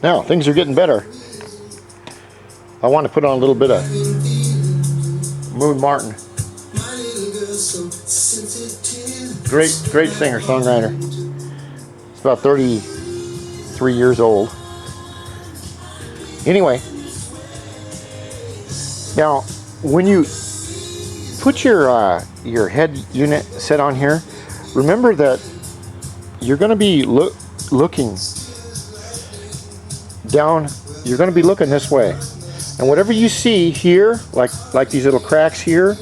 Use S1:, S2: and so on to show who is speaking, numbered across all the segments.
S1: Now things are getting better. I want to put on a little bit of Moon Martin. Great singer, songwriter. It's about 33 years old. Anyway, now when you put your head unit set on here, remember that you're going to be looking down. You're going to be looking this way, and whatever you see here, like these little cracks here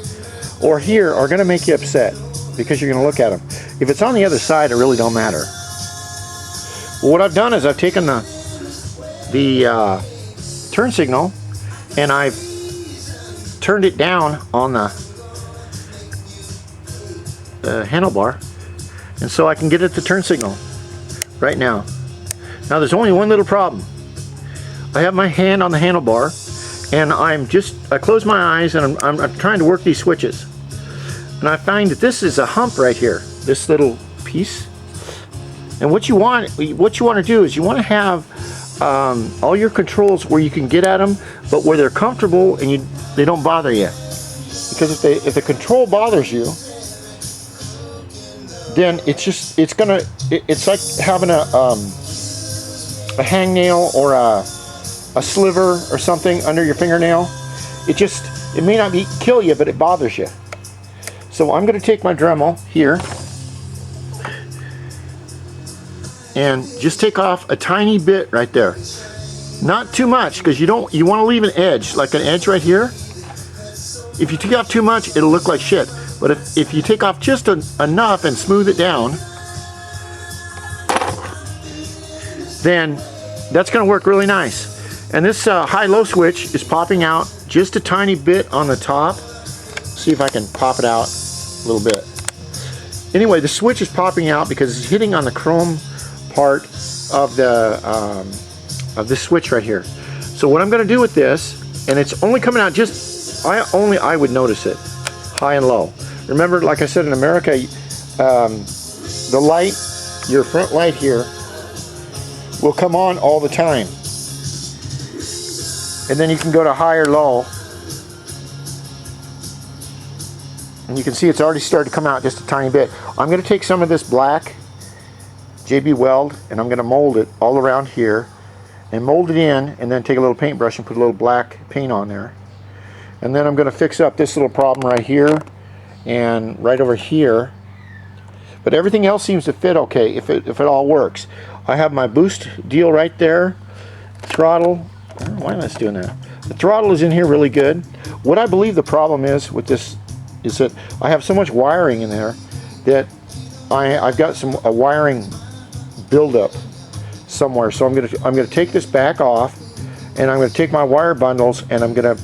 S1: or here, are going to make you upset because you're going to look at them. If it's on the other side, it really don't matter. Well, what I've done is I've taken the turn signal and I've turned it down on the handlebar, and so I can get at the turn signal right now. Now there's only one little problem. I have my hand on the handlebar and I close my eyes and I'm trying to work these switches, and I find that this is a hump right here, this little piece. And what you want to do is you want to have all your controls where you can get at them, but where they're comfortable and they don't bother you. Because if the control bothers you, then it's like having a hangnail or a sliver or something under your fingernail. It may not kill you, but it bothers you. So I'm going to take my Dremel here and just take off a tiny bit right there. Not too much, because you want to leave an edge, like an edge right here. If you take off too much, it'll look like shit. But if you take off just enough and smooth it down, then that's going to work really nice. And this high-low switch is popping out just a tiny bit on the top. See if I can pop it out a little bit. Anyway, the switch is popping out because it's hitting on the chrome part of this switch right here. So what I'm going to do with this, and it's only coming out just, I would notice it, high and low. Remember, like I said, in America, the light, your front light here, will come on all the time. And then you can go to high or low. And you can see it's already started to come out just a tiny bit. I'm going to take some of this black JB Weld and I'm going to mold it all around here and mold it in, and then take a little paintbrush and put a little black paint on there. And then I'm going to fix up this little problem right here and right over here. But everything else seems to fit okay if it all works. I have my boost deal right there. Throttle. I don't know why that's doing that. The throttle is in here really good. What I believe the problem is with this is that I have so much wiring in there that I've got a wiring buildup somewhere. So I'm gonna take this back off, and I'm gonna take my wire bundles and I'm gonna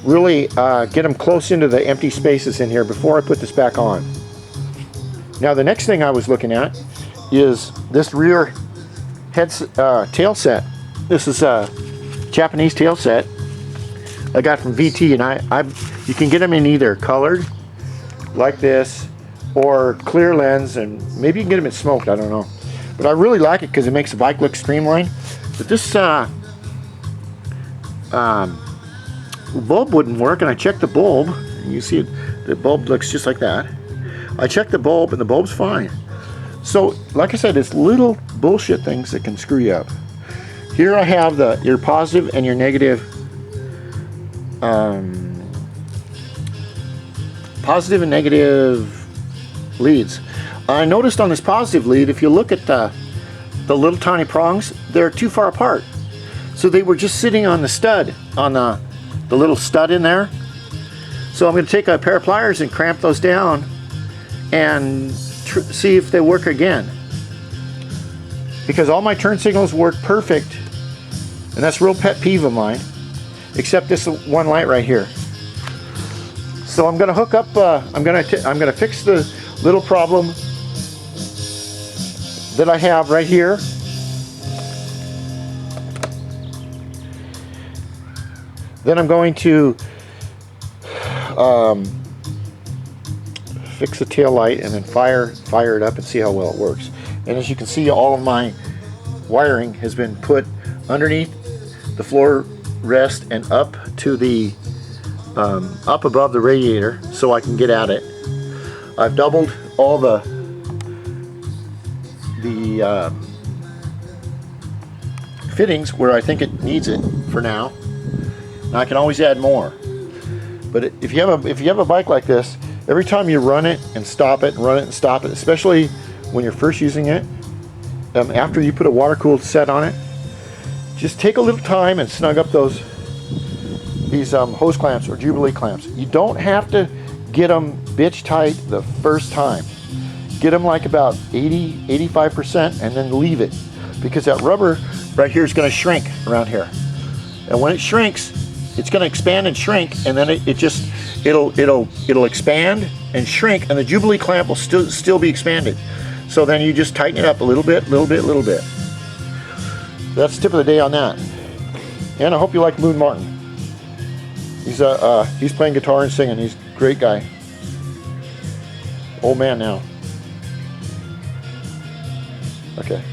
S1: really get them close into the empty spaces in here before I put this back on. Now the next thing I was looking at is this rear tail set. This is a Japanese tail set I got from VT, and you can get them in either colored like this or clear lens, and maybe you can get them in smoked, I don't know. But I really like it because it makes the bike look streamlined. But this bulb wouldn't work, and I checked the bulb, and you see the bulb looks just like that. I checked the bulb and the bulb's fine. So like I said, it's little bullshit things that can screw you up. Here I have your positive and your negative positive and negative leads. I noticed on this positive lead, if you look at the little tiny prongs, they're too far apart. So they were just sitting on the stud, on the little stud in there. So I'm going to take a pair of pliers and cramp those down and see if they work again. Because all my turn signals work perfect, and that's a real pet peeve of mine, except this one light right here. So I'm going to hook up, I'm going to fix the little problem that I have right here. Then I'm going to fix the tail light and then fire it up and see how well it works. And as you can see, all of my wiring has been put underneath the floor rest and up to the up above the radiator so I can get at it. I've doubled all the fittings where I think it needs it for now. And I can always add more. But if you have a bike like this, every time you run it and stop it and run it and stop it, especially when you're first using it, after you put a water-cooled set on it, just take a little time and snug up these hose clamps or Jubilee clamps. You don't have to get them bitch tight the first time. Get them like about 80-85% and then leave it, because that rubber right here is going to shrink around here, and when it shrinks, it's going to expand and shrink, and then it'll expand and shrink, and the Jubilee clamp will still be expanded. So then you just tighten it up a little bit. That's the tip of the day on that. And I hope you like Moon Martin. He's playing guitar and singing. He's a great guy. Old man now. Okay.